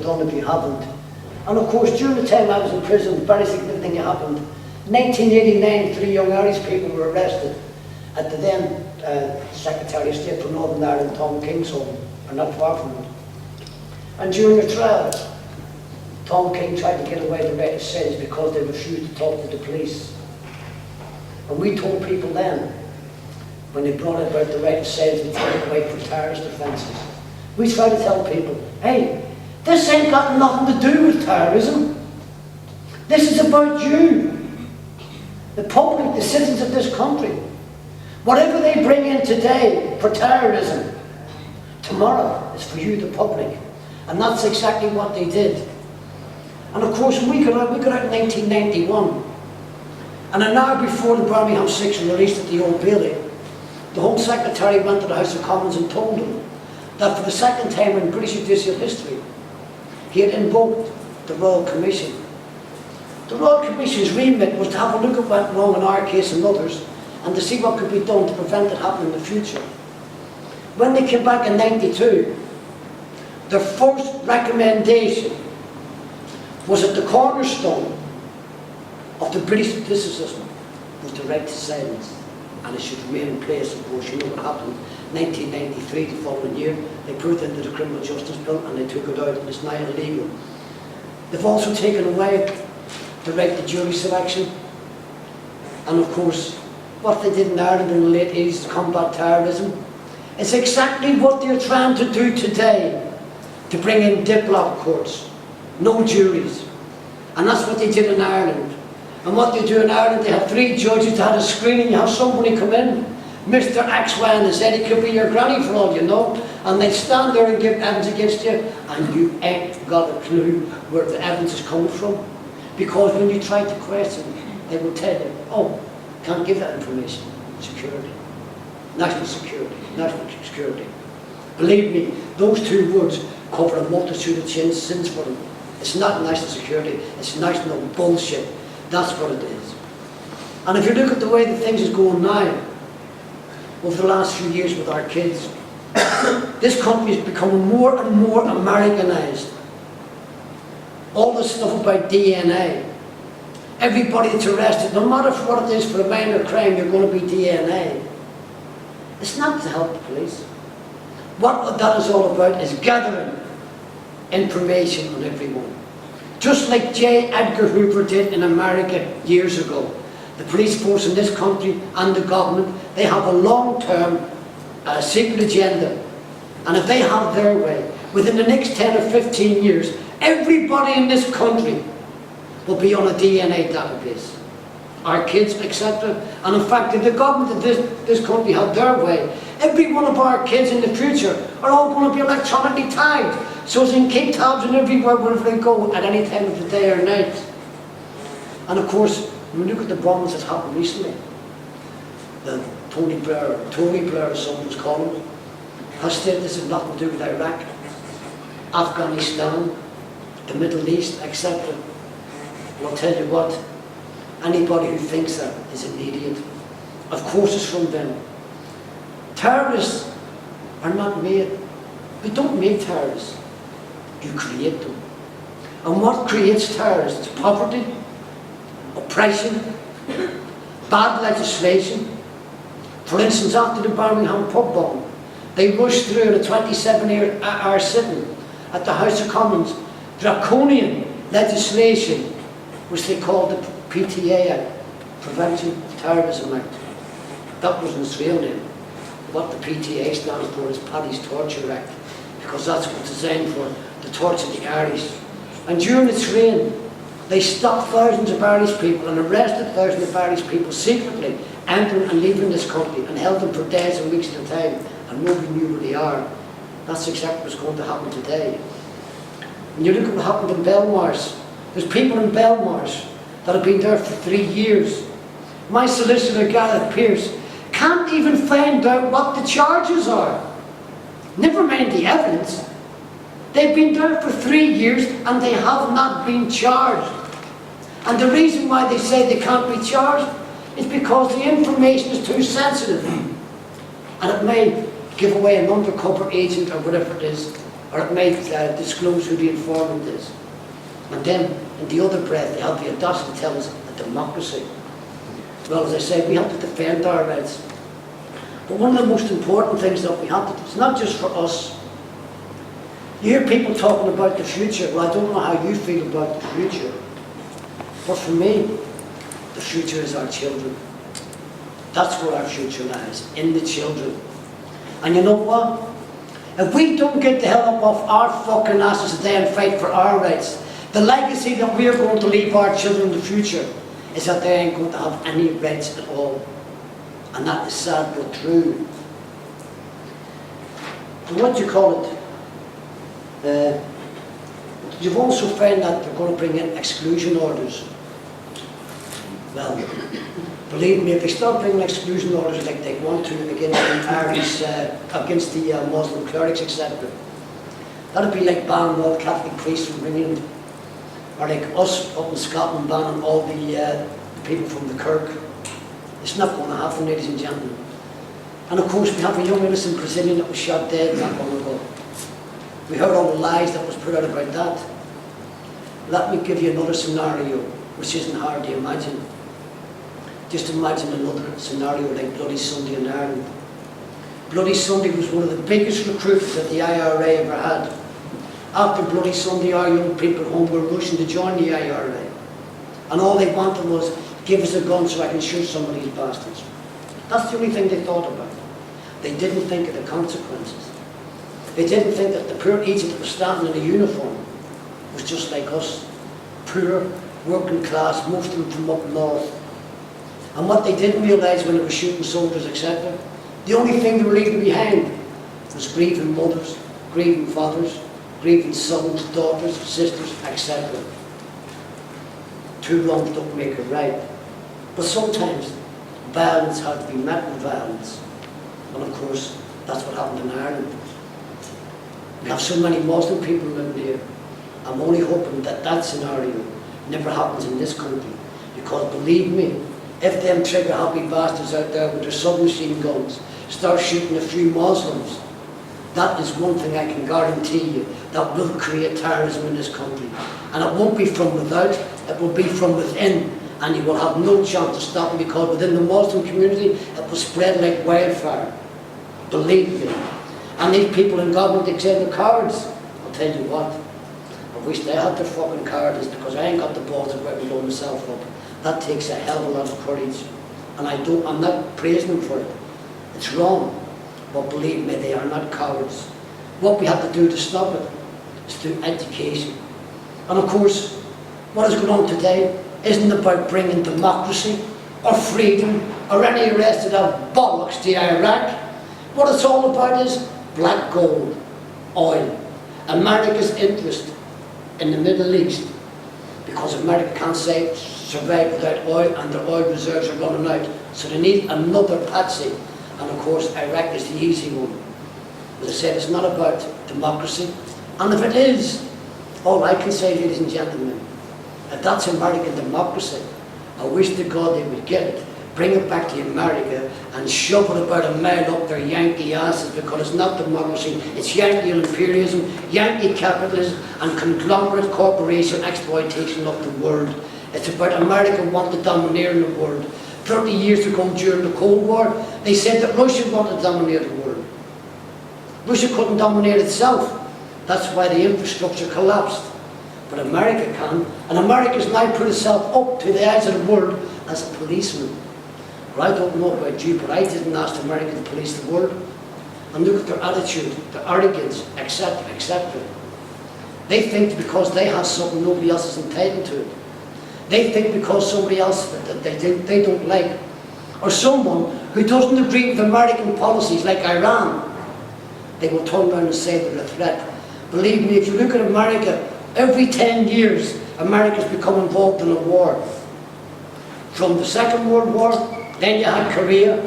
done if you haven't. And of course, during the time I was in prison, a very significant thing happened. In 1989, 3 young Irish people were arrested at the then Secretary of State for Northern Ireland, Tom King's home, or not far from it. And during the trial, Tom King tried to get away the right of sentence because they refused to talk to the police. And we told people then, when they brought about the right of sentence to take away for terrorist offences, we tried to tell people, hey, this ain't got nothing to do with terrorism. This is about you, the public, the citizens of this country. Whatever they bring in today for terrorism, tomorrow is for you, the public. And that's exactly what they did. And of course, when we got out in 1991, and an hour before the Birmingham 6 were released at the Old Bailey, the Home Secretary went to the House of Commons and told them that for the second time in British judicial history, he had invoked the Royal Commission. The Royal Commission's remit was to have a look at what went wrong in our case and others, and to see what could be done to prevent it happening in the future. When they came back in '92, their first recommendation was that the cornerstone of the British judicial system was the right to silence, and it should remain in place. Of course, you know what happened. 1993, the following year, they put it into the Criminal Justice Bill and they took it out, and it's now illegal. They've also taken away the right to jury selection, and of course, what they did in Ireland in the late 80s to combat terrorism is exactly what they're trying to do today, to bring in deadlock courts, no juries. And that's what they did in Ireland. And what they do in Ireland, they have 3 judges that had a screening, you have somebody come in, Mr. X, Y, and Z, it could be your granny for all you know, and they stand there and give evidence against you, and you ain't got a clue where the evidence is coming from. Because when you try to question, they will tell you, oh, can't give that information. Security. National security. National security. Believe me, those 2 words cover a multitude of sins for them. It's not national security, it's national bullshit. That's what it is. And if you look at the way that things is going now, over the last few years with our kids, this country is becoming more and more Americanized. All this stuff about DNA, everybody that's arrested, no matter what it is for a minor crime, you're going to be DNA. It's not to help the police. What that is all about is gathering information on everyone. Just like J. Edgar Hoover did in America years ago. The police force in this country and the government, they have a long-term secret agenda. And if they have their way, within the next 10 or 15 years, everybody in this country will be on a DNA database. Our kids, etc. And in fact, if the government of this country had their way, every one of our kids in the future are all going to be electronically tagged, so they can keep tabs on everywhere wherever they go at any time of the day or night. And of course, when we look at the bombs that happened recently, the Tony Blair, as someone was calling, has said this has nothing to do with Iraq, Afghanistan, the Middle East, etc. And I'll tell you what, anybody who thinks that is an idiot. Of course it's from them. Terrorists are not made. You don't make terrorists. You create them. And what creates terrorists? Poverty, oppression, bad legislation. For instance, after the Birmingham pub bomb, they rushed through in a 27-hour sitting at the House of Commons draconian legislation, which they called the PTA Act, Prevention of Terrorism Act. That wasn't its real name. What the PTA stands for is Paddy's Torture Act, because that's what it's designed for, to torture the Irish. And during its reign, they stopped thousands of Irish people and arrested thousands of Irish people secretly, entering and leaving this country, and held them for days and weeks at a time, and nobody knew where they are. That's exactly what's going to happen today. When you look at what happened in Belmarsh, there's people in Belmarsh that have been there for 3 years. My solicitor, Gareth Pearce, can't even find out what the charges are. Never mind the evidence. They've been there for 3 years and they have not been charged. And the reason why they say they can't be charged is because the information is too sensitive. And it may give away an undercover agent or whatever it is. or it might disclose who the informant is. And then, in the other breath, they have the audacity to tell us a democracy. Well, as I said, we have to defend our rights. But one of the most important things that we have to do, it's not just for us. You hear people talking about the future. Well, I don't know how you feel about the future. But for me, the future is our children. That's where our future lies, in the children. And you know what? If we don't get the hell up off our fucking asses today and fight for our rights, the legacy that we're going to leave our children in the future is that they ain't going to have any rights at all. And that is sad but true. And what do you call it? You've also found that they're going to bring in exclusion orders. Well, believe me, if they start bringing exclusion orders like they want to against the Irish, against the Muslim clerics, etc., that'd be like banning all Catholic priests from England, or like us up in Scotland banning all the people from the Kirk. It's not going to happen, ladies and gentlemen. And of course, we have a young innocent Brazilian that was shot dead not long ago. We heard all the lies that was put out about that. Let me give you another scenario, which isn't hard to imagine. Just imagine another scenario like Bloody Sunday in Ireland. Bloody Sunday was one of the biggest recruits that the IRA ever had. After Bloody Sunday, our young people at home were rushing to join the IRA. And all they wanted was, give us a gun so I can shoot some of these bastards. That's the only thing they thought about. They didn't think of the consequences. They didn't think that the poor Egypt that was standing in a uniform was just like us. Poor, working class, most of them from up north. And what they didn't realise when they were shooting soldiers, etc., the only thing they were leaving behind was grieving mothers, grieving fathers, grieving sons, daughters, sisters, etc. Two wrongs don't make it right. But sometimes violence has to be met with violence. And of course, that's what happened in Ireland. We have so many Muslim people living here. I'm only hoping that that scenario never happens in this country. Because believe me, if them trigger-happy bastards out there with their submachine guns start shooting a few Muslims, that is one thing I can guarantee you, that will create terrorism in this country. And it won't be from without, it will be from within. And you will have no chance to stop it, because within the Muslim community it will spread like wildfire. Believe me. And these people in government, they say they're cowards. I'll tell you what, I wish they had their fucking cowardice, because I ain't got the balls to go out and blow myself up. That takes a hell of a lot of courage. And I'm not praising them for it. It's wrong. But believe me, they are not cowards. What we have to do to stop it is through education. And of course, what is going on today isn't about bringing democracy or freedom or any rest of that bollocks to Iraq. What it's all about is black gold, oil, America's interest in the Middle East, because America can't survive without oil, and their oil reserves are running out. So they need another patsy. And of course, Iraq is the easy one. As I said, it's not about democracy. And if it is, all I can say, ladies and gentlemen, if that's American democracy, I wish to God they would get it, bring it back to America and shove it about a mile up their Yankee asses, because it's not democracy, it's Yankee imperialism, Yankee capitalism and conglomerate corporation exploitation of the world. It's about America wanting to domineer in the world. 30 years ago during the Cold War, they said that Russia wanted to dominate the world. Russia couldn't dominate itself. That's why the infrastructure collapsed. But America can, and America's now put itself up to the eyes of the world as a policeman. Well, I don't know about you, but I didn't ask America to police the world. And look at their attitude, their arrogance, etc., etc. They think because they have something nobody else is entitled to it. They think because somebody else that they don't like, or someone who doesn't agree with American policies like Iran, they will turn around and say they're a threat. Believe me, if you look at America, every 10 years, America's become involved in a war. From the Second World War, then you had Korea,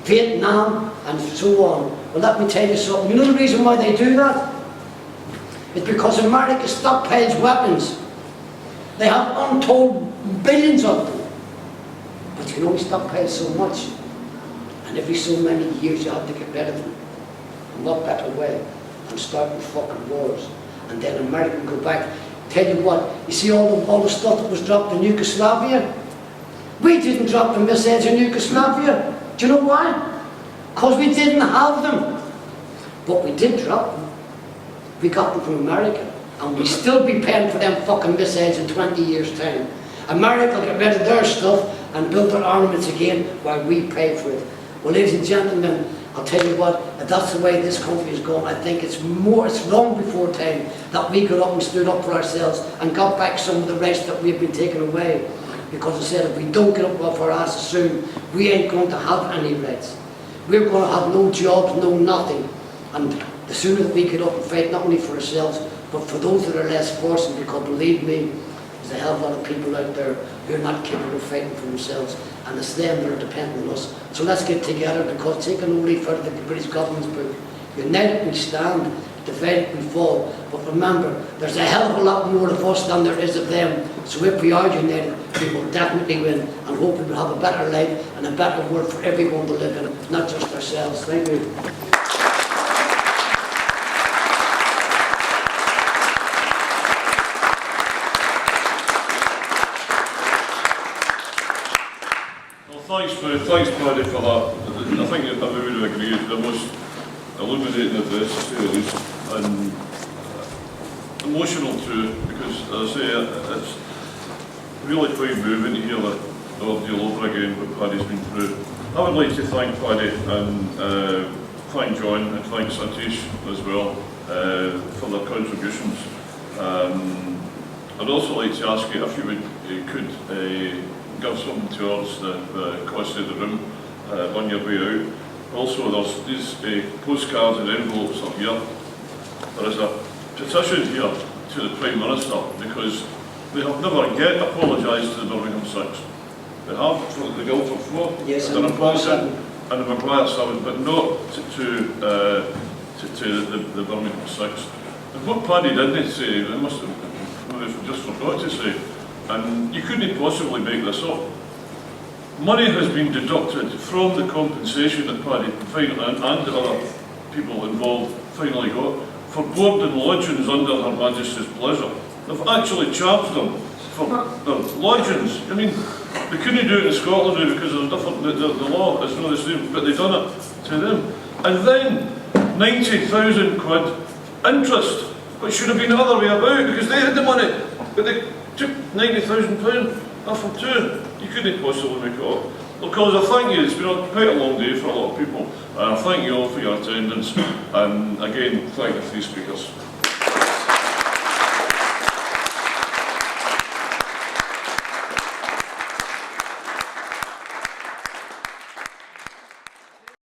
Vietnam, and so on. Well, let me tell you something. You know the reason why they do that? It's because America stockpiles weapons. They have untold billions of them. But you can only stockpile so much. And every so many years you have to get rid of them. And what better way and starting fucking wars. And then America can go back. Tell you what, you see all the stuff that was dropped in Yugoslavia? We didn't drop the missiles in Yugoslavia. Do you know why? Because we didn't have them. But we did drop them. We got them from America. And we still be paying for them fucking missiles in 20 years' time. America will get rid of their stuff and build their armaments again while we pay for it. Well, ladies and gentlemen, I'll tell you what, if that's the way this country is going, I think it's long before time that we got up and stood up for ourselves and got back some of the rights that we've been taken away. Because I said, if we don't get up off our asses soon, we ain't going to have any rights. We're going to have no jobs, no nothing. And the sooner that we get up and fight, not only for ourselves, but for those that are less fortunate, because believe me, there's a hell of a lot of people out there who are not capable of fighting for themselves, and it's them that are dependent on us. So let's get together, because taking no leaf out of the British government's book, united we stand, divided we fall. But remember, there's a hell of a lot more of us than there is of them. So if we are united, we will definitely win, and hope we will have a better life and a better world for everyone to live in, not just ourselves. Thank you. Thanks, Paddy, for that. I think everybody would agree it's the most illuminating address, to say the least, and emotional too, because, as I say, it's really quite moving to hear the ordeal over again what Paddy's been through. I would like to thank Paddy and thank John and thank Satish as well for their contributions. I'd also like to ask you if you could give something towards the cost of the room on your way out. Also, there's these postcards and envelopes are here. There is a petition here to the Prime Minister because they have never yet apologised to the Birmingham Six. They have for the Guildford 4, yes, and the Maguire 7, but not to the Birmingham Six. And what Paddy didn't say, I must have just forgot to say, and you couldn't possibly make this up. Money has been deducted from the compensation that Paddy and other people involved finally got for board and lodgings under Her Majesty's pleasure. They've actually charged them for their lodgings. I mean, they couldn't do it in Scotland now because there's different, the law is not the same, but they've done it to them. And then 90,000 quid interest, which should have been the other way about because they had the money, but they took £90,000 off them too. You couldn't possibly make it up. Because I thank you, it's been quite a long day for a lot of people, and I thank you all for your attendance, and again, thank the three speakers.